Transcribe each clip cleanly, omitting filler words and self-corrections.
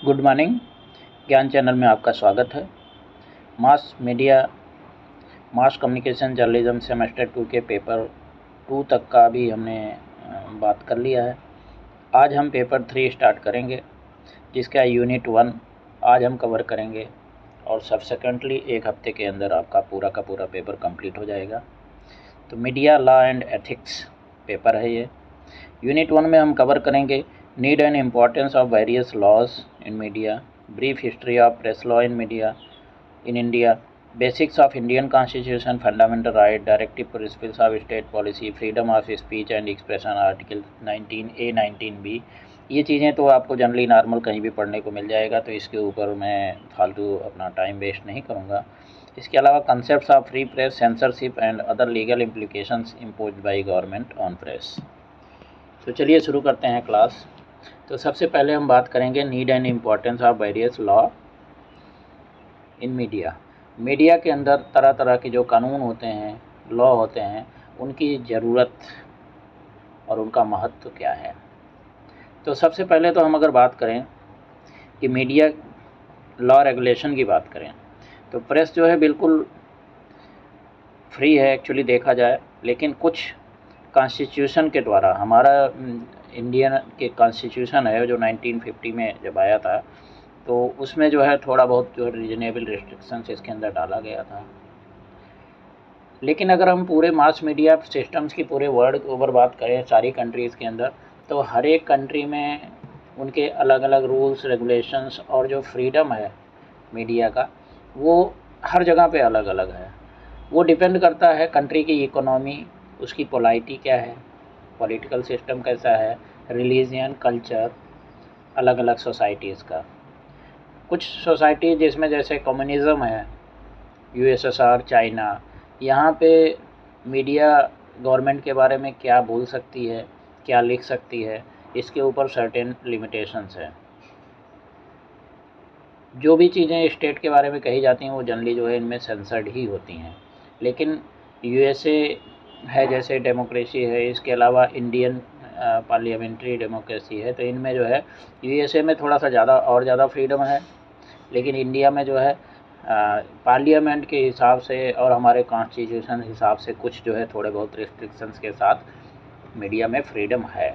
Good morning. ज्ञान channel में आपका स्वागत है। Mass media mass communication journalism semester 2 के पेपर 2 तक का भी हमने बात कर लिया है। आज हम पेपर 3 स्टार्ट करेंगे, जिसका यूनिट 1 आज हम कवर करेंगे और सब्सिक्वेंटली एक हफ्ते के अंदर आपका पूरा का पूरा पेपर कंप्लीट हो जाएगा। तो media law and ethics paper है ये। यूनिट 1 में हम कवर करेंगे need and importance of various laws in media, brief history of press law in media in India, basics of Indian constitution, fundamental right, directive principles of state policy, freedom of speech and expression, article 19A 19B। ये चीज़ें तो आपको generally normal कहीं भी पढ़ने को मिल जाएगा, तो इसके ऊपर मैं फालतू अपना टाइम वेस्ट नहीं करूँगा। इसके अलावा concepts of free press, censorship and other legal implications imposed by government on press. तो चलिए शुरू करते हैं क्लास। तो सबसे पहले हम बात करेंगे need and importance of various law in media. Media के अंदर तरह तरह के जो कानून होते हैं, लॉ होते हैं, उनकी ज़रूरत और उनका महत्व क्या है। तो सबसे पहले तो हम अगर बात करें कि मीडिया लॉ रेगुलेशन की बात करें, तो प्रेस जो है बिल्कुल फ्री है एक्चुअली देखा जाए, लेकिन कुछ कॉन्स्टिट्यूशन के द्वारा, हमारा इंडियन के कॉन्स्टिट्यूशन है जो 1950 में जब आया था, तो उसमें जो है थोड़ा बहुत जो रीजनेबल रिस्ट्रिक्शंस इसके अंदर डाला गया था। लेकिन अगर हम पूरे मास मीडिया सिस्टम्स की पूरे वर्ल्ड के ऊपर बात करें, सारी कंट्रीज़ के अंदर, तो हर एक कंट्री में उनके अलग अलग रूल्स रेगुलेशंस और जो फ्रीडम है मीडिया का, वो हर जगह पे अलग अलग है। वो डिपेंड करता है कंट्री की इकोनॉमी, उसकी पोलाइटी क्या है, पॉलिटिकल सिस्टम कैसा है, रिलीजन, कल्चर, अलग अलग सोसाइटीज़ का। कुछ सोसाइटी जिसमें जैसे कम्युनिज़्म है, यूएसएसआर, चाइना, यहाँ पे मीडिया गवर्नमेंट के बारे में क्या बोल सकती है, क्या लिख सकती है, इसके ऊपर सर्टेन लिमिटेशंस हैं। जो भी चीज़ें स्टेट के बारे में कही जाती हैं वो जनरली जो है इनमें सेंसर्ड ही होती हैं। लेकिन यूएसए है जैसे डेमोक्रेसी है, इसके अलावा इंडियन पार्लियामेंट्री डेमोक्रेसी है, तो इनमें जो है यूएसए में थोड़ा सा ज़्यादा फ्रीडम है, लेकिन इंडिया में जो है पार्लियामेंट के हिसाब से और हमारे कॉन्स्टिट्यूशन हिसाब से कुछ जो है थोड़े बहुत रिस्ट्रिक्शंस के साथ मीडिया में फ्रीडम है।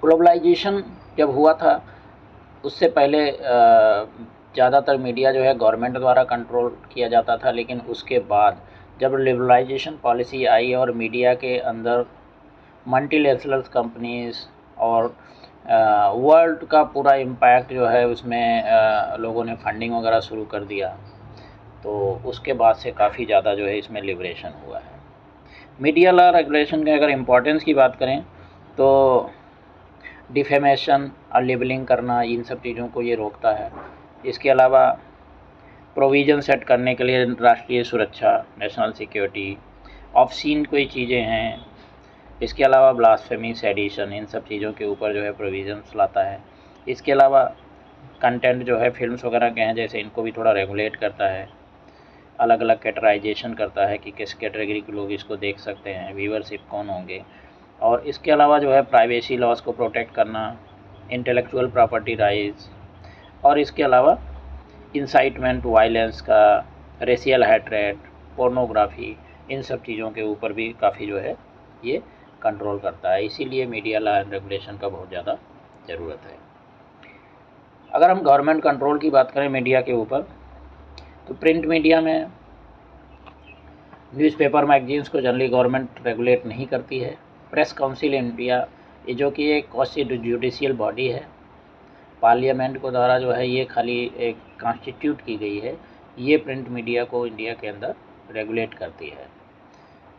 ग्लोबलाइजेशन जब हुआ था उससे पहले ज़्यादातर मीडिया जो है गवर्नमेंट द्वारा कंट्रोल किया जाता था, लेकिन उसके बाद जब लिबरलाइजेशन पॉलिसी आई और मीडिया के अंदर मल्टीनेशनल कंपनीज़ और वर्ल्ड का पूरा इम्पैक्ट जो है उसमें लोगों ने फंडिंग वगैरह शुरू कर दिया, तो उसके बाद से काफ़ी ज़्यादा जो है इसमें लिबरेशन हुआ है। मीडिया लॉ रेगुलेशन के अगर इम्पोर्टेंस की बात करें तो डिफेमेशन और लेबलिंग करना, इन सब चीज़ों को ये रोकता है। इसके अलावा प्रोविज़न सेट करने के लिए राष्ट्रीय सुरक्षा, नेशनल सिक्योरिटी, ऑब्सीन कोई चीज़ें हैं, इसके अलावा ब्लास्फेमी, सेडिशन, इन सब चीज़ों के ऊपर जो है प्रोविज़न्स लाता है। इसके अलावा कंटेंट जो है फिल्म्स वगैरह के हैं जैसे, इनको भी थोड़ा रेगुलेट करता है। अलग अलग कैटेगराइजेशन करता है कि किस कैटेगरी के लोग इसको देख सकते हैं, व्यूअरशिप कौन होंगे। और इसके अलावा जो है प्राइवेसी लॉज को प्रोटेक्ट करना, इंटेलेक्चुअल प्रॉपर्टी राइट्स, और इसके अलावा इंसाइटमेंट वायलेंस का, रेशियल हैट्रेड, पोर्नोग्राफी, इन सब चीज़ों के ऊपर भी काफ़ी जो है ये कंट्रोल करता है। इसीलिए मीडिया लॉ एंड रेगुलेशन का बहुत ज़्यादा ज़रूरत है। अगर हम गवर्नमेंट कंट्रोल की बात करें मीडिया के ऊपर, तो प्रिंट मीडिया में न्यूज़पेपर, मैगजीन्स को जनरली गवर्नमेंट रेगुलेट नहीं करती है। प्रेस काउंसिल इंडिया, ये जो कि एक जुडिशियल बॉडी है, पार्लियामेंट को द्वारा जो है ये खाली एक कॉन्स्टिट्यूट की गई है, ये प्रिंट मीडिया को इंडिया के अंदर रेगुलेट करती है।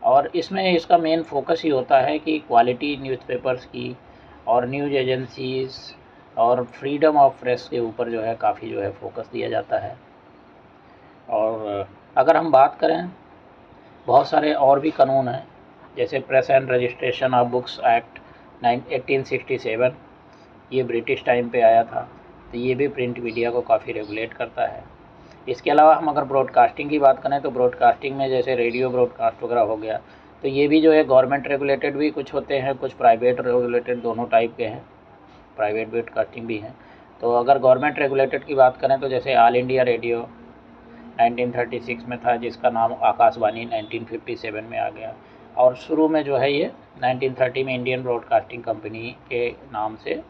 और इसमें इसका मेन फोकस ही होता है कि क्वालिटी न्यूज़पेपर्स की और न्यूज़ एजेंसीज़ और फ्रीडम ऑफ प्रेस के ऊपर जो है काफ़ी जो है फोकस दिया जाता है। और अगर हम बात करें, बहुत सारे और भी कानून हैं, जैसे press and registration of books act 1867, ये ब्रिटिश टाइम पे आया था, तो ये भी प्रिंट मीडिया को काफ़ी रेगुलेट करता है। इसके अलावा हम अगर ब्रॉडकास्टिंग की बात करें, तो ब्रॉडकास्टिंग में जैसे रेडियो ब्रॉडकास्ट वगैरह हो गया, तो ये भी जो है गवर्नमेंट रेगुलेटेड भी कुछ होते हैं, कुछ प्राइवेट रेगुलेटेड, दोनों टाइप के हैं, प्राइवेट ब्रॉडकास्टिंग भी हैं। तो अगर गवर्नमेंट रेगुलेटेड की बात करें तो जैसे ऑल इंडिया रेडियो 1936 में था, जिसका नाम आकाशवाणी 1957 में आ गया, और शुरू में जो है ये 1930 में इंडियन ब्रॉडकास्टिंग कंपनी के नाम से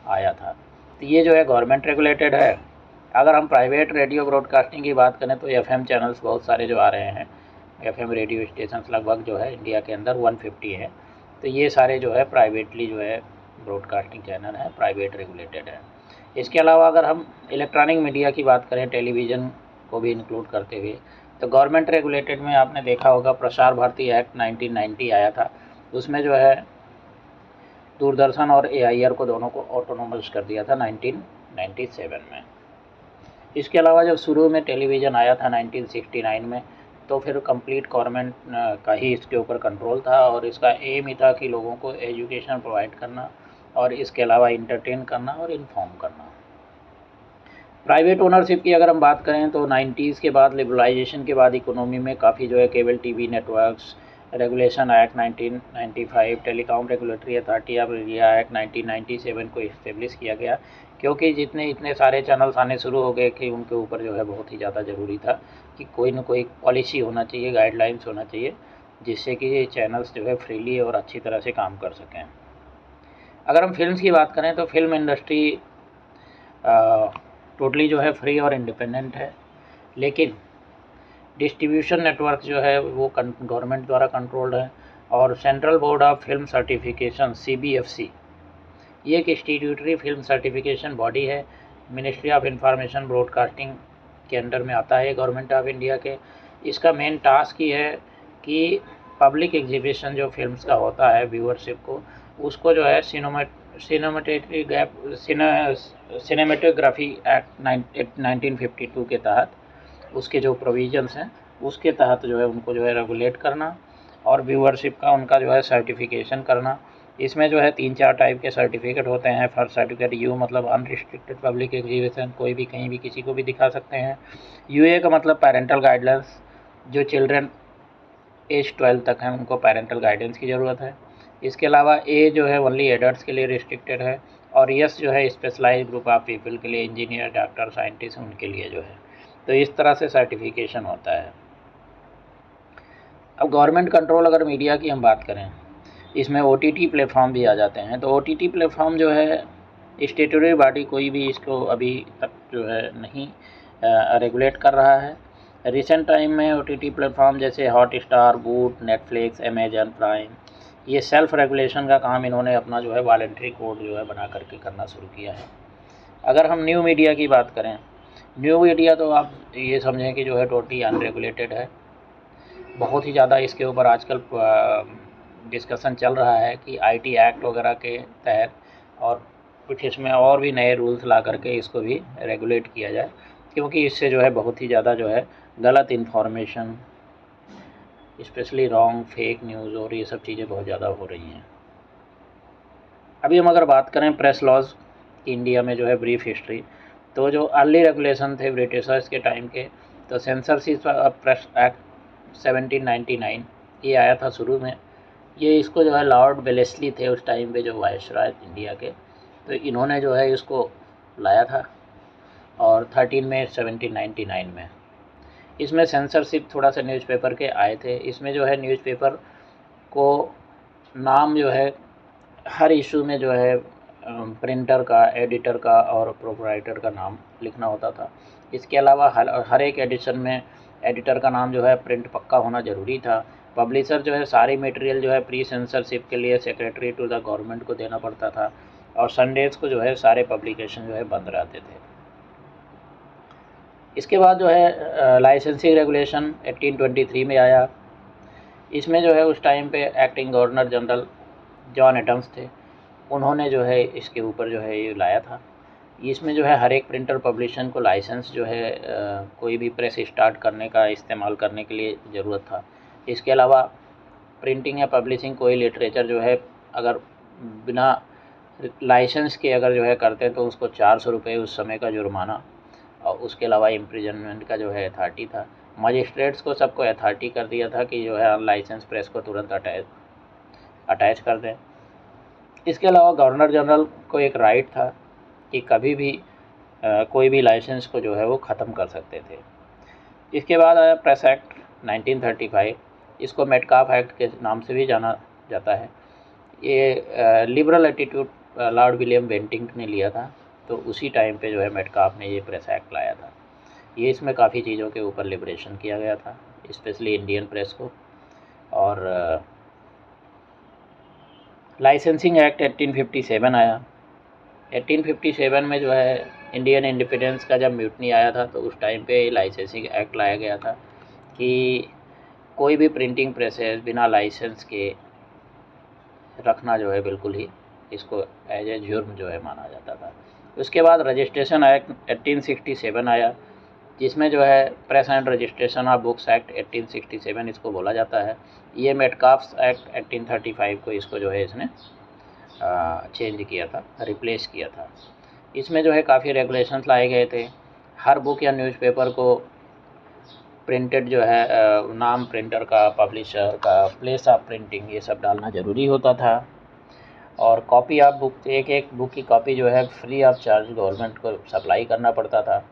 आया था। तो ये जो है गवर्नमेंट रेगुलेटेड है। अगर हम प्राइवेट रेडियो ब्रॉडकास्टिंग की बात करें तो एफएम चैनल्स बहुत सारे जो आ रहे हैं, एफएम रेडियो स्टेशंस लगभग जो है इंडिया के अंदर 150 है। तो ये सारे जो है प्राइवेटली जो है ब्रॉडकास्टिंग चैनल है, प्राइवेट रेगुलेटेड है। इसके अलावा अगर हम इलेक्ट्रॉनिक मीडिया की बात करें, टेलीविज़न को भी इंक्लूड करते हुए, तो गवर्नमेंट रेगुलेटेड में आपने देखा होगा प्रसार भारती एक्ट 1990 आया था। उसमें जो है दूरदर्शन और एआईआर को दोनों को ऑटोनोमस कर दिया था 1997 में। इसके अलावा जब शुरू में टेलीविज़न आया था 1969 में, तो फिर कंप्लीट गवर्नमेंट का ही इसके ऊपर कंट्रोल था, और इसका एम ही था कि लोगों को एजुकेशन प्रोवाइड करना और इसके अलावा इंटरटेन करना और इन्फॉर्म करना। प्राइवेट ओनरशिप की अगर हम बात करें तो 90s के बाद, लिबरलाइजेशन के बाद इकोनॉमी में काफ़ी जो है cable TV networks, regulation act 1995, telecom regulatory authority of India act 1997 को इस्टेब्लिश किया गया, क्योंकि इतने सारे चैनल्स आने शुरू हो गए कि उनके ऊपर जो है बहुत ही ज़्यादा ज़रूरी था कि कोई ना कोई पॉलिसी होना चाहिए, गाइडलाइंस होना चाहिए, जिससे कि ये चैनल्स जो है फ्रीली और अच्छी तरह से काम कर सकें। अगर हम फिल्म्स की बात करें तो फिल्म इंडस्ट्री टोटली जो है फ्री और इंडिपेंडेंट है, लेकिन डिस्ट्रीब्यूशन नेटवर्क जो है वो गवर्नमेंट द्वारा कंट्रोल्ड है। और central board of film certification CBFC ये एक स्टैट्यूटरी फिल्म सर्टिफिकेशन बॉडी है, मिनिस्ट्री ऑफ इंफॉर्मेशन ब्रॉडकास्टिंग के अंडर में आता है गवर्नमेंट ऑफ इंडिया के। इसका मेन टास्क ये है कि पब्लिक एग्जीबिशन जो फिल्म्स का होता है, व्यूअरशिप को, उसको जो है सिनेमेटोग्राफी एक्ट 1952 के तहत, उसके जो प्रोविजंस हैं उसके तहत जो है उनको जो है रेगुलेट करना और व्यूअरशिप का उनका जो है सर्टिफिकेशन करना। इसमें जो है 3-4 टाइप के सर्टिफिकेट होते हैं। फर्स्ट सर्टिफिकेट यू मतलब अनरिस्ट्रिक्टेड पब्लिक एग्जीबिशन, कोई भी कहीं भी किसी को भी दिखा सकते हैं। UA का मतलब पेरेंटल गाइडेंस, जो चिल्ड्रन एज 12 तक हैं उनको पेरेंटल गाइडेंस की ज़रूरत है। इसके अलावा ए जो है ओनली एडल्ट्स के लिए रिस्ट्रिक्टेड है, और यस जो है स्पेशलाइज्ड ग्रुप ऑफ पीपल के लिए, इंजीनियर, डॉक्टर, साइंटिस्ट, उनके लिए जो है। तो इस तरह से सर्टिफिकेशन होता है। अब गवर्नमेंट कंट्रोल अगर मीडिया की हम बात करें, इसमें OTT प्लेटफॉर्म भी आ जाते हैं। तो OTT प्लेटफॉर्म जो है स्टैट्यूटरी बॉडी कोई भी इसको अभी तक जो है नहीं रेगुलेट कर रहा है। रिसेंट टाइम में OTT प्लेटफॉर्म जैसे हॉटस्टार, वूट, नेटफ्लिक्स, अमेजन प्राइम, ये सेल्फ रेगुलेशन का काम इन्होंने अपना जो है वॉलंटरी कोड जो है बना करके करना शुरू किया है। अगर हम न्यू मीडिया की बात करें, न्यू मीडिया तो आप ये समझें कि जो है टोटली अनरेगुलेटेड है। बहुत ही ज़्यादा इसके ऊपर आजकल डिस्कशन चल रहा है कि IT एक्ट वगैरह के तहत और कुछ इसमें और भी नए रूल्स ला करके इसको भी रेगुलेट किया जाए, क्योंकि इससे जो है बहुत ही ज़्यादा जो है गलत information, specially wrong, fake news और ये सब चीज़ें बहुत ज़्यादा हो रही हैं। अभी हम अगर बात करें प्रेस लॉज की इंडिया में जो है ब्रीफ हिस्ट्री, तो जो अर्ली रेगुलेशन थे ब्रिटिशर्स के टाइम के, तो सेंसरशिप प्रेस एक्ट 1799 ये आया था शुरू में। ये इसको जो है लॉर्ड वेलेस्ली थे उस टाइम पे जो वायसराय इंडिया के, तो इन्होंने जो है इसको लाया था, और 13 मई 1799 में। इसमें सेंसरशिप थोड़ा सा न्यूज़पेपर के आए थे। इसमें जो है न्यूज़पेपर को नाम जो है हर इशू में जो है प्रिंटर का, एडिटर का और प्रोपराइटर का नाम लिखना होता था। इसके अलावा हर एक एडिशन में एडिटर का नाम जो है प्रिंट पक्का होना ज़रूरी था। पब्लिशर जो है सारी मटेरियल जो है प्री सेंसरशिप के लिए सेक्रेटरी टू द गवर्नमेंट को देना पड़ता था, और संडेज़ को जो है सारे पब्लिकेशन जो है बंद रहते थे। इसके बाद जो है लाइसेंसिंग रेगुलेशन 1823 में आया। इसमें जो है उस टाइम पे acting governor general John Adams थे, उन्होंने जो है इसके ऊपर जो है ये लाया था। इसमें जो है हर एक प्रिंटर पब्लिशन को लाइसेंस जो है कोई भी प्रेस स्टार्ट करने का, इस्तेमाल करने के लिए ज़रूरत था। इसके अलावा प्रिंटिंग या पब्लिशिंग कोई लिटरेचर जो है अगर बिना लाइसेंस के अगर जो है करते तो उसको 400 रुपये उस समय का जुर्माना, और उसके अलावा इम्प्रिजनमेंट का जो है अथॉरिटी था। मजिस्ट्रेट्स को सबको अथॉरिटी कर दिया था कि जो है अनलाइसेंस प्रेस को तुरंत अटैच कर दें। इसके अलावा गवर्नर जनरल को एक राइट था कि कभी भी कोई भी लाइसेंस को जो है वो ख़त्म कर सकते थे। इसके बाद आया प्रेस एक्ट 1935, इसको मेटकाफ एक्ट के नाम से भी जाना जाता है। ये liberal attitude Lord William Bentinck ने लिया था, तो उसी टाइम पे जो है मेटकाफ ने ये प्रेस एक्ट लाया था। ये इसमें काफ़ी चीज़ों के ऊपर लिबरेशन किया गया था, स्पेशली इंडियन प्रेस को। और लाइसेंसिंग एक्ट 1857 आया। 1857 में जो है इंडियन इंडिपेंडेंस का जब म्यूटनी आया था, तो उस टाइम पे लाइसेंसिंग एक्ट लाया गया था कि कोई भी प्रिंटिंग प्रेसेस बिना लाइसेंस के रखना जो है बिल्कुल ही इसको एज ए जुर्म जो है माना जाता था। उसके बाद रजिस्ट्रेशन एक्ट 1867 आया, जिसमें जो है press and registration of books act 1867 इसको बोला जाता है। ये मेटकाफ्स एक्ट 1835 को इसको जो है इसने चेंज किया था, रिप्लेस किया था। इसमें जो है काफ़ी रेगुलेशंस लाए गए थे। हर बुक या न्यूज़पेपर को प्रिंटेड जो है नाम प्रिंटर का, पब्लिशर का, प्लेस ऑफ प्रिंटिंग, ये सब डालना ज़रूरी होता था। और कॉपी ऑफ बुक, एक बुक की कॉपी जो है फ्री ऑफ चार्ज गवर्नमेंट को सप्लाई करना पड़ता था।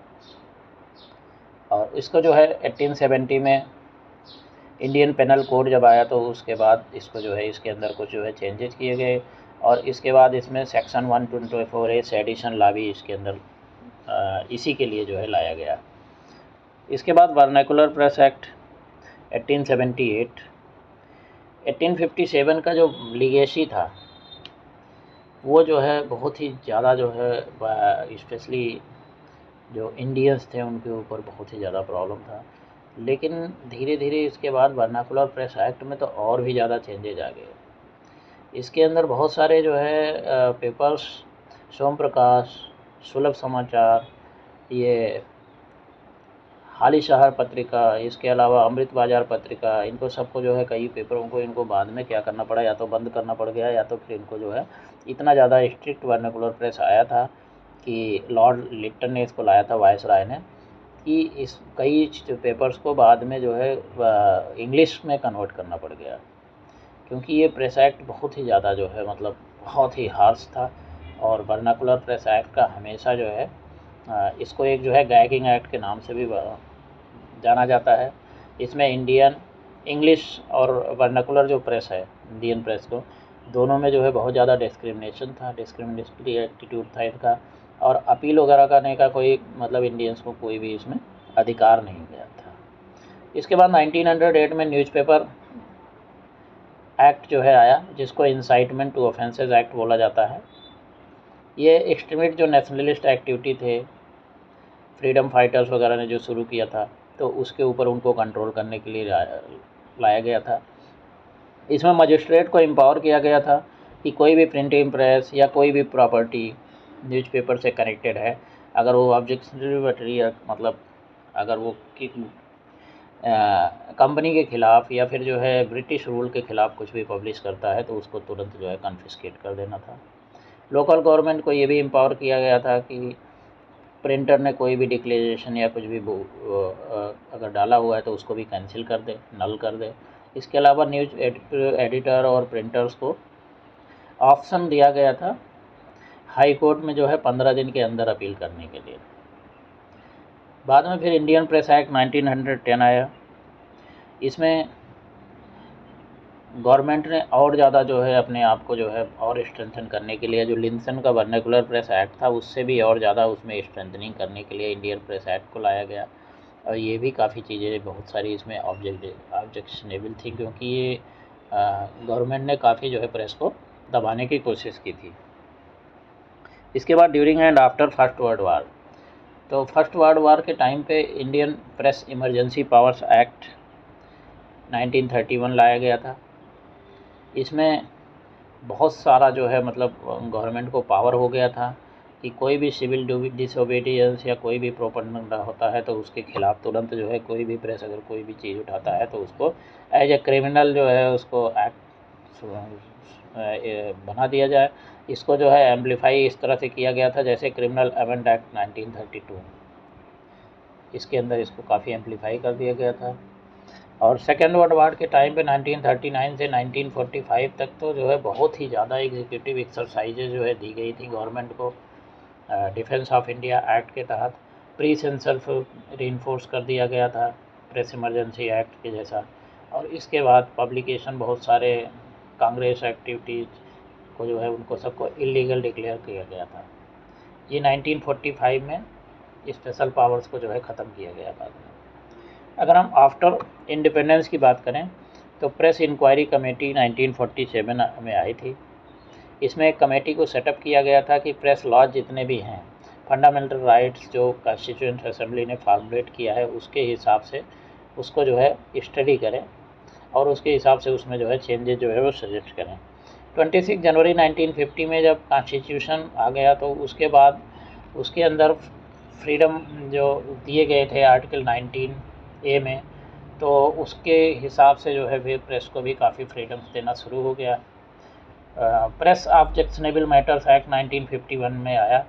और इसको जो है 1870 में इंडियन पेनल कोड जब आया, तो उसके बाद इसको जो है इसके अंदर कुछ जो है चेंजेस किए गए। और इसके बाद इसमें सेक्शन 124A सेडिशन लॉ भी इसके अंदर इसी के लिए जो है लाया गया। इसके बाद वर्नाकुलर प्रेस एक्ट 1878। 1857 का जो लीगेसी था वो जो है बहुत ही ज़्यादा जो है स्पेशली जो इंडियंस थे उनके ऊपर बहुत ही ज़्यादा प्रॉब्लम था। लेकिन धीरे धीरे इसके बाद वर्नाकुलर प्रेस एक्ट में तो और भी ज़्यादा चेंजेज आ गए। इसके अंदर बहुत सारे जो है पेपर्स, सोम प्रकाश, सुलभ समाचार, ये हाली शहर पत्रिका, इसके अलावा अमृत बाज़ार पत्रिका, इनको सबको जो है कई पेपरों को इनको बाद में क्या करना पड़ा, या तो बंद करना पड़ गया, या तो फिर इनको जो है इतना ज़्यादा स्ट्रिक्ट वर्नाकुलर प्रेस आया था कि लॉर्ड लिट्टन ने इसको लाया था, वायसराय ने, कि इस कई पेपर्स को बाद में जो है इंग्लिश में कन्वर्ट करना पड़ गया, क्योंकि ये प्रेस एक्ट बहुत ही ज़्यादा जो है मतलब बहुत ही हार्श था। और वर्नाकुलर प्रेस एक्ट का हमेशा जो है इसको एक जो है गैगिंग एक्ट के नाम से भी जाना जाता है। इसमें इंडियन, इंग्लिश और वर्नाकुलर जो प्रेस है, इंडियन प्रेस को, दोनों में जो है बहुत ज़्यादा डिस्क्रिमिनेशन था, डिस्क्रिमिनेटरी एटीट्यूड था इनका। और अपील वगैरह करने का कोई मतलब इंडियंस को कोई भी इसमें अधिकार नहीं गया था। इसके बाद 1908 में न्यूज़पेपर एक्ट जो है आया, जिसको इंसाइटमेंट टू ऑफेंसेस एक्ट बोला जाता है। ये एक्सट्रीमिस्ट जो नेशनलिस्ट एक्टिविटी थे, फ्रीडम फाइटर्स वगैरह ने जो शुरू किया था, तो उसके ऊपर उनको कंट्रोल करने के लिए लाया गया था। इसमें मजिस्ट्रेट को एम्पावर किया गया था कि कोई भी प्रिंटिंग प्रेस या कोई भी प्रॉपर्टी न्यूज़पेपर से कनेक्टेड है, अगर वो ऑब्जेक्शनरी मतलब अगर वो कंपनी के ख़िलाफ़ या फिर जो है ब्रिटिश रूल के ख़िलाफ़ कुछ भी पब्लिश करता है, तो उसको तुरंत जो है कन्फिस्केट कर देना था। लोकल गवर्नमेंट को ये भी एम्पावर किया गया था कि प्रिंटर ने कोई भी डिक्लेरेशन या कुछ भी अगर डाला हुआ है तो उसको भी कैंसिल कर दे, नल कर दे। इसके अलावा न्यूज़ एडिटर और प्रिंटर्स को ऑप्शन दिया गया था हाई कोर्ट में जो है 15 दिन के अंदर अपील करने के लिए। बाद में फिर इंडियन प्रेस एक्ट 1910 आया। इसमें गवर्नमेंट ने और ज़्यादा जो है अपने आप को जो है और स्ट्रेंथन करने के लिए, जो लिंसन का वर्नाकुलर प्रेस एक्ट था उससे भी और ज़्यादा उसमें स्ट्रेंथनिंग करने के लिए इंडियन प्रेस एक्ट को लाया गया। और ये भी काफ़ी चीज़ें बहुत सारी इसमें ऑब्जेक्शनेबल थी, क्योंकि ये गवर्नमेंट ने काफ़ी जो है प्रेस को दबाने की कोशिश की थी। इसके बाद during and after first world war, तो फर्स्ट वर्ल्ड वार के टाइम पे Indian press emergency powers act 1931 लाया गया था। इसमें बहुत सारा जो है मतलब गवर्नमेंट को पावर हो गया था कि कोई भी सिविल डिसोबीडियंस या कोई भी प्रोपेगेंडा होता है तो उसके खिलाफ़ तुरंत जो है कोई भी प्रेस अगर कोई भी चीज़ उठाता है तो उसको एज ए क्रिमिनल जो है उसको एक्ट बना दिया जाए। इसको जो है एम्पलीफाई इस तरह से किया गया था जैसे क्रिमिनल अमेंड एक्ट 1932, इसके अंदर इसको काफ़ी एम्पलीफाई कर दिया गया था। और सेकेंड वर्ल्ड वार के टाइम पे 1939 से 1945 तक तो जो है बहुत ही ज़्यादा एग्जीक्यूटिव एक्सरसाइजेज जो है दी गई थी गवर्नमेंट को, डिफेंस ऑफ इंडिया एक्ट के तहत प्री सेंसर रीइंफोर्स कर दिया गया था, प्रेस इमरजेंसी एक्ट के जैसा। और इसके बाद पब्लिकेशन बहुत सारे कांग्रेस एक्टिविटीज़ को जो है उनको सबको इलीगल डिक्लेयर किया गया था। ये 1945 में स्पेशल पावर्स को जो है ख़त्म किया गया बाद में। अगर हम आफ्टर इंडिपेंडेंस की बात करें तो प्रेस इंक्वायरी कमेटी 1947 में आई थी। इसमें एक कमेटी को सेटअप किया गया था कि प्रेस लॉज जितने भी हैं, फंडामेंटल राइट्स जो कॉन्स्टिट्यूएंट असेंबली ने फॉर्मुलेट किया है उसके हिसाब से उसको जो है स्टडी करें और उसके हिसाब से उसमें जो है चेंजेस जो है वो सजेस्ट करें। 26 जनवरी 1950 में जब कॉन्स्टिट्यूशन आ गया तो उसके बाद उसके अंदर फ्रीडम जो दिए गए थे आर्टिकल 19A में, तो उसके हिसाब से जो है फिर प्रेस को भी काफ़ी फ्रीडम्स देना शुरू हो गया। प्रेस ऑब्जेक्शनेबल मैटर्स एक्ट 1951 में आया।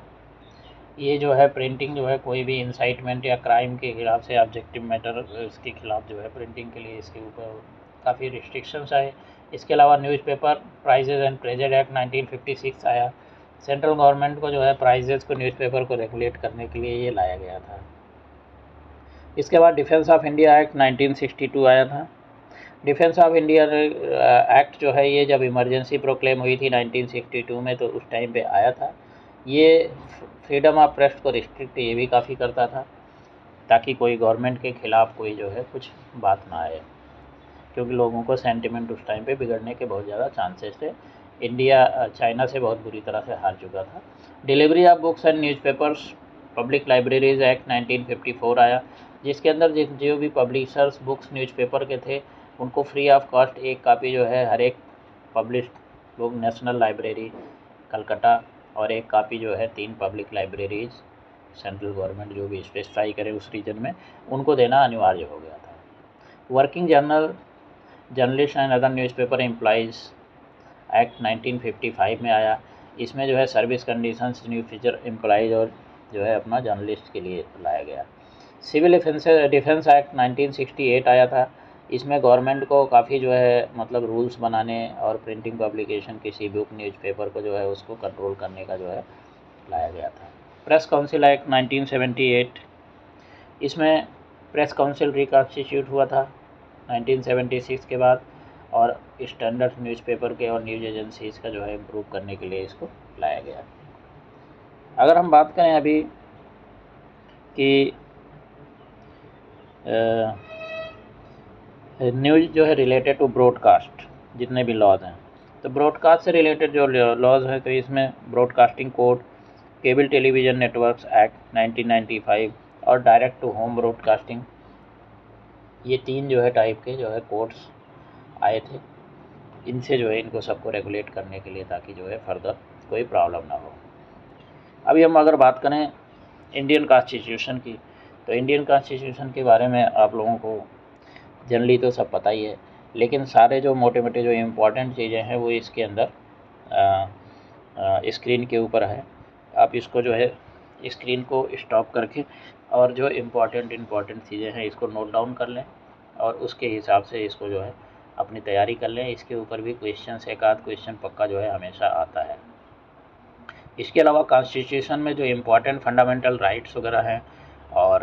ये जो है प्रिंटिंग जो है कोई भी इंसाइटमेंट या क्राइम के खिलाफ से ऑब्जेक्टिव मैटर इसके खिलाफ जो है प्रिंटिंग के लिए इसके ऊपर काफ़ी रिस्ट्रिक्शंस आए। इसके अलावा newspaper prices and pages act 1956 आया। सेंट्रल गवर्नमेंट को जो है प्राइजेज को न्यूज़पेपर को रेगुलेट करने के लिए ये लाया गया था। इसके बाद डिफेंस ऑफ इंडिया एक्ट 1962 आया था। डिफेंस ऑफ इंडिया एक्ट जो है ये जब इमरजेंसी प्रोक्लेम हुई थी 1962 में तो उस टाइम पे आया था। ये फ्रीडम ऑफ प्रेस को रिस्ट्रिक्ट ये भी काफ़ी करता था ताकि कोई गवर्नमेंट के ख़िलाफ़ कोई जो है कुछ बात ना आए, क्योंकि लोगों को सेंटिमेंट उस टाइम पे बिगड़ने के बहुत ज़्यादा चांसेस थे। इंडिया चाइना से बहुत बुरी तरह से हार चुका था। Delivery of books and newspapers public libraries act 1954 आया, जिसके अंदर जो भी पब्लिशर्स बुक्स न्यूज़पेपर के थे उनको फ्री ऑफ कॉस्ट एक कापी जो है हर एक published book national library Calcutta और एक कापी जो है 3 पब्लिक लाइब्रेरीज सेंट्रल गवर्नमेंट जो भी स्पेसिफाई करे उस रीजन में उनको देना अनिवार्य हो गया था। Working journalist and other newspaper employees act 1955 में आया। इसमें जो है service conditions news feature employees और जो है अपना जर्नलिस्ट के लिए लाया गया। सिविल डिफेंस एक्ट 1968 आया था। इसमें गवर्नमेंट को काफ़ी जो है मतलब रूल्स बनाने और प्रिंटिंग पब्लिकेशन किसी बुक न्यूज़पेपर को जो है उसको कंट्रोल करने का जो है लाया गया था। प्रेस काउंसिल एक्ट 1978, इसमें प्रेस काउंसिल रिकॉन्स्टिट्यूट हुआ था 1976 के बाद और स्टैंडर्ड न्यूज़पेपर के और न्यूज़ एजेंसीज़ का जो है इम्प्रूव करने के लिए इसको लाया गया। अगर हम बात करें अभी कि न्यूज़ जो है रिलेटेड टू ब्रॉडकास्ट जितने भी लॉज हैं, तो ब्रॉडकास्ट से रिलेटेड जो लॉज हैं तो इसमें broadcasting code, cable television networks act 1995 और डायरेक्ट टू होम ब्रॉडकास्टिंग, ये 3 जो है टाइप के जो है कोड्स आए थे। इनसे जो है इनको सबको रेगुलेट करने के लिए ताकि जो है फर्दर कोई प्रॉब्लम ना हो। अभी हम अगर बात करें इंडियन कॉन्स्टिट्यूशन की, तो इंडियन कॉन्स्टिट्यूशन के बारे में आप लोगों को जनरली तो सब पता ही है, लेकिन सारे जो मोटे मोटे जो इम्पोर्टेंट चीज़ें हैं वो इसके अंदर स्क्रीन के ऊपर है। आप इसको जो है स्क्रीन को स्टॉप करके और जो इम्पोर्टेंट चीज़ें हैं इसको नोट डाउन कर लें और उसके हिसाब से इसको जो है अपनी तैयारी कर लें। इसके ऊपर भी क्वेश्चन एक आध क्वेश्चन पक्का जो है हमेशा आता है। इसके अलावा कॉन्स्टिट्यूशन में जो इम्पोर्टेंट फंडामेंटल राइट्स वगैरह हैं और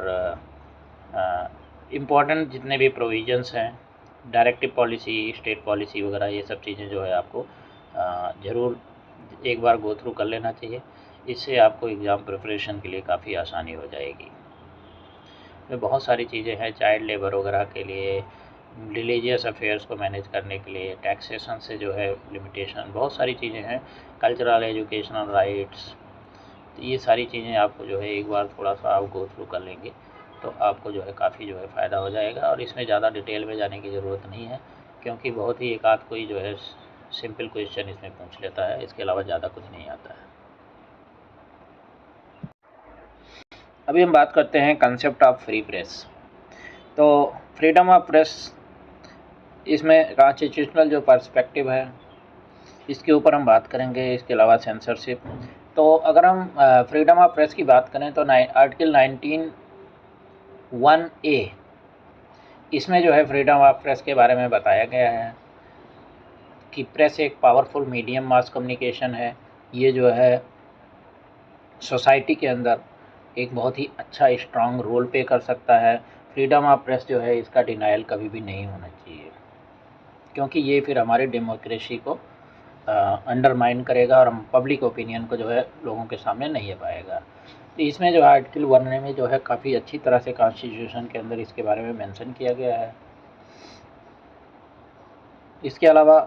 इम्पॉर्टेंट जितने भी प्रोविजंस हैं, डायरेक्टिव पॉलिसी, स्टेट पॉलिसी वगैरह, ये सब चीज़ें जो है आपको ज़रूर एक बार गो थ्रू कर लेना चाहिए। इससे आपको एग्ज़ाम प्रिपरेशन के लिए काफ़ी आसानी हो जाएगी। तो बहुत सारी चीज़ें हैं चाइल्ड लेबर वगैरह के लिए, रिलीजियस अफेयर्स को मैनेज करने के लिए, टैक्सेशन से जो है लिमिटेशन, बहुत सारी चीज़ें हैं, कल्चरल एजुकेशनल राइट्स, तो ये सारी चीज़ें आपको जो है एक बार थोड़ा सा आप गो थ्रू कर लेंगे तो आपको जो है काफ़ी जो है फ़ायदा हो जाएगा। और इसमें ज़्यादा डिटेल में जाने की ज़रूरत नहीं है क्योंकि बहुत ही एक आध कोई जो है सिंपल क्वेश्चन इसमें पूछ लेता है, इसके अलावा ज़्यादा कुछ नहीं आता है। अभी हम बात करते हैं कंसेप्ट ऑफ फ्री प्रेस। तो फ्रीडम ऑफ प्रेस, इसमें कॉन्स्टिट्यूशनल जो पर्सपेक्टिव है इसके ऊपर हम बात करेंगे। इसके अलावा सेंसरशिप, तो अगर हम फ्रीडम ऑफ प्रेस की बात करें तो आर्टिकल 19(1)(a) इसमें जो है फ्रीडम ऑफ प्रेस के बारे में बताया गया है कि प्रेस एक पावरफुल मीडियम मास कम्युनिकेशन है। ये जो है सोसाइटी के अंदर एक बहुत ही अच्छा स्ट्रॉन्ग रोल प्ले कर सकता है। फ्रीडम ऑफ प्रेस जो है इसका डिनायल कभी भी नहीं होना चाहिए, क्योंकि ये फिर हमारे डेमोक्रेसी को अंडरमाइन करेगा और हम पब्लिक ओपिनियन को जो है लोगों के सामने नहीं आ पाएगा। तो इसमें जो आर्टिकल 1 में जो है काफ़ी अच्छी तरह से कॉन्स्टिट्यूशन के अंदर इसके बारे में मेंशन किया गया है। इसके अलावा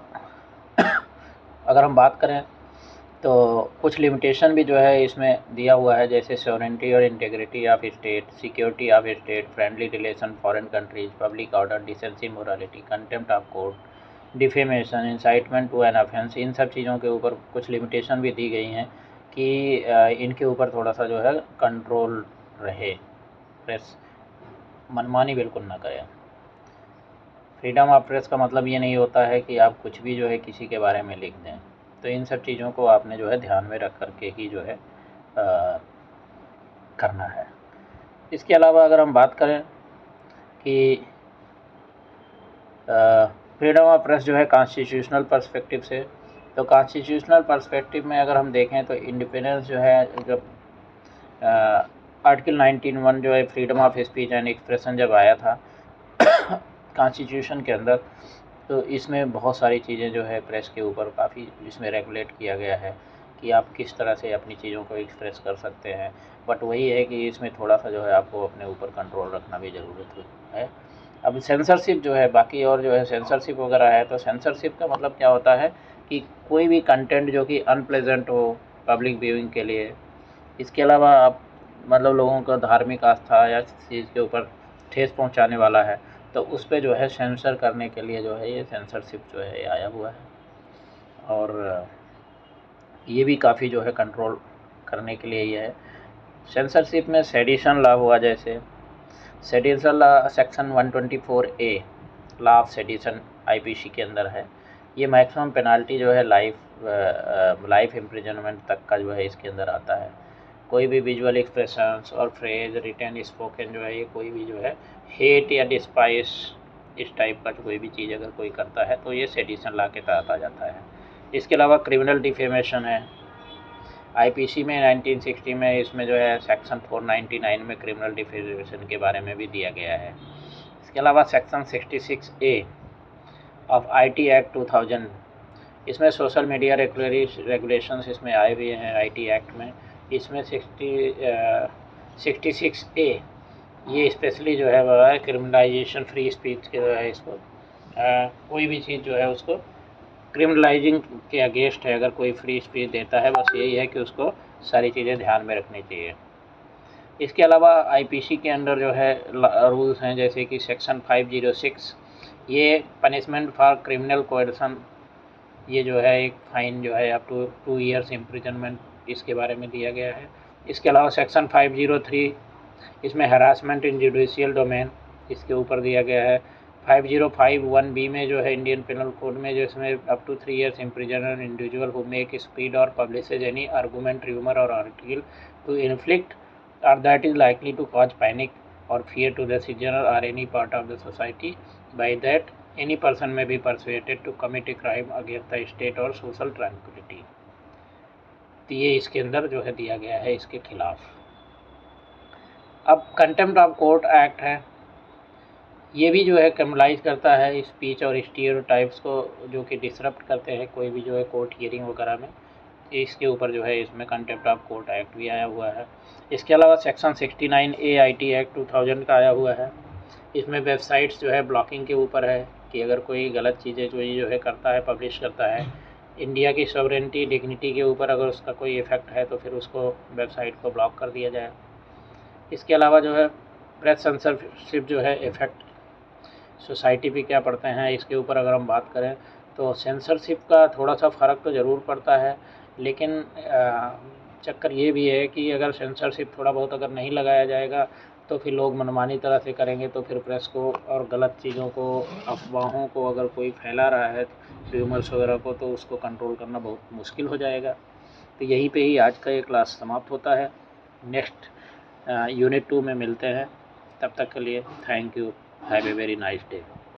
अगर हम बात करें तो कुछ लिमिटेशन भी जो है इसमें दिया हुआ है, जैसे सॉवरेनिटी और integrity of state, security of state, friendly relation foreign countries, public order, decency, morality, contempt of court, defamation, incitement to an offence. इन सब चीज़ों के ऊपर कुछ लिमिटेशन भी दी गई हैं कि इनके ऊपर थोड़ा सा जो है कंट्रोल रहे, प्रेस मनमानी बिल्कुल ना करें। फ्रीडम ऑफ प्रेस का मतलब ये नहीं होता है कि आप कुछ भी जो है किसी के बारे में लिख दें। तो इन सब चीज़ों को आपने जो है ध्यान में रख कर के ही जो है करना है। इसके अलावा अगर हम बात करें कि फ्रीडम ऑफ प्रेस जो है कॉन्स्टिट्यूशनल पर्सपेक्टिव से, तो कॉन्स्टिट्यूशनल पर्सपेक्टिव में अगर हम देखें तो इंडिपेंडेंस जो है, जब आर्टिकल 19(1) जो है freedom of speech and expression जब आया था कॉन्स्टिट्यूशन के अंदर, तो इसमें बहुत सारी चीज़ें जो है प्रेस के ऊपर काफ़ी इसमें रेगुलेट किया गया है कि आप किस तरह से अपनी चीज़ों को एक्सप्रेस कर सकते हैं। बट वही है कि इसमें थोड़ा सा जो है आपको अपने ऊपर कंट्रोल रखना भी ज़रूरत है। अब सेंसरशिप जो है, बाकी और जो है सेंसरशिप वगैरह है, तो सेंसरशिप का मतलब क्या होता है कि कोई भी कंटेंट जो कि अनप्लेजेंट हो पब्लिक व्यूइंग के लिए, इसके अलावा आप मतलब लोगों का धार्मिक आस्था या चीज़ के ऊपर ठेस पहुंचाने वाला है, तो उस पे जो है सेंसर करने के लिए जो है ये सेंसरशिप जो है आया हुआ है। और ये भी काफ़ी जो है कंट्रोल करने के लिए ये है। सेंसरशिप में सेडिशन लॉ हुआ, जैसे sedition law section 124A law of sedition IPC के अंदर है। ये मैक्सिमम पेनाल्टी जो है लाइफ इम्प्रिजनमेंट तक का जो है इसके अंदर आता है। कोई भी विजुअल एक्सप्रेशंस और फ्रेज रिटन स्पोकन जो है, ये कोई भी जो है हेट या डिस्पाइस इस टाइप का कोई भी चीज़ अगर कोई करता है तो ये सेडिशन लॉ के तहत आ जाता है। इसके अलावा क्रिमिनल डिफेमेशन है आईपीसी में 1960 में, इसमें जो है सेक्शन 499 में क्रिमिनल डिफेमेशन के बारे में भी दिया गया है। इसके अलावा section 66A of IT act 2000, इसमें सोशल मीडिया रेगुलेशंस इसमें आए हुए हैं आईटी एक्ट में। इसमें 66A ये स्पेशली जो है वह क्रिमिनलाइजेशन फ्री स्पीच के जो है इसको कोई भी चीज़ जो है उसको क्रिमिनलाइजिंग के अगेंस्ट है। अगर कोई फ्री स्पीच देता है, बस यही है कि उसको सारी चीज़ें ध्यान में रखनी चाहिए। इसके अलावा आईपीसी के अंदर जो है रूल्स हैं, जैसे कि सेक्शन 506, ये पनिशमेंट फॉर क्रिमिनल कोएर्सन, ये जो है एक फ़ाइन जो है अप टू 2 ईयर्स इम्प्रिजनमेंट इसके बारे में दिया गया है। इसके अलावा सेक्शन 503, इसमें हरासमेंट इन जुडिशियल डोमेन इसके ऊपर दिया गया है। 5051B में जो है इंडियन पेनल कोड में, जो इसमें up to 3 years imprisonment individual who make speech or publishes any argument, rumour or article to inflict or that is likely to cause panic or fear to the citizen or any part of the society, by that any person may be persuaded to commit a crime against the state or social tranquility। तो ये इसके अंदर जो है दिया गया है इसके खिलाफ। अब कंटेम्प्ट ऑफ कोर्ट एक्ट है, ये भी जो है क्रिमिनलाइज करता है स्पीच और स्टीरियोटाइप्स को जो कि डिसरप्ट करते हैं कोई भी जो है कोर्ट हियरिंग वगैरह में, इसके ऊपर जो है इसमें कंटेम्प्ट ऑफ कोर्ट एक्ट भी आया हुआ है। इसके अलावा सेक्शन 69A आईटी एक्ट 2000 का आया हुआ है। इसमें वेबसाइट्स जो है ब्लॉकिंग के ऊपर है कि अगर कोई गलत चीज़ें जो है करता है, पब्लिश करता है, इंडिया की सॉवरेनिटी डिग्निटी के ऊपर अगर उसका कोई इफ़ेक्ट है तो फिर उसको वेबसाइट को ब्लॉक कर दिया जाए। इसके अलावा जो है प्रेस सेंसरशिप जो है इफ़ेक्ट सोसाइटी पे क्या पड़ते हैं, इसके ऊपर अगर हम बात करें तो सेंसरशिप का थोड़ा सा फ़र्क तो ज़रूर पड़ता है, लेकिन चक्कर ये भी है कि अगर सेंसरशिप थोड़ा बहुत अगर नहीं लगाया जाएगा तो फिर लोग मनमानी तरह से करेंगे, तो फिर प्रेस को और गलत चीज़ों को, अफवाहों को अगर कोई फैला रहा है र्यूमर्स वगैरह को, तो उसको कंट्रोल करना बहुत मुश्किल हो जाएगा। तो यहीं पे ही आज का ये क्लास समाप्त होता है। नेक्स्ट यूनिट 2 में मिलते हैं, तब तक के लिए thank you, have a very nice day.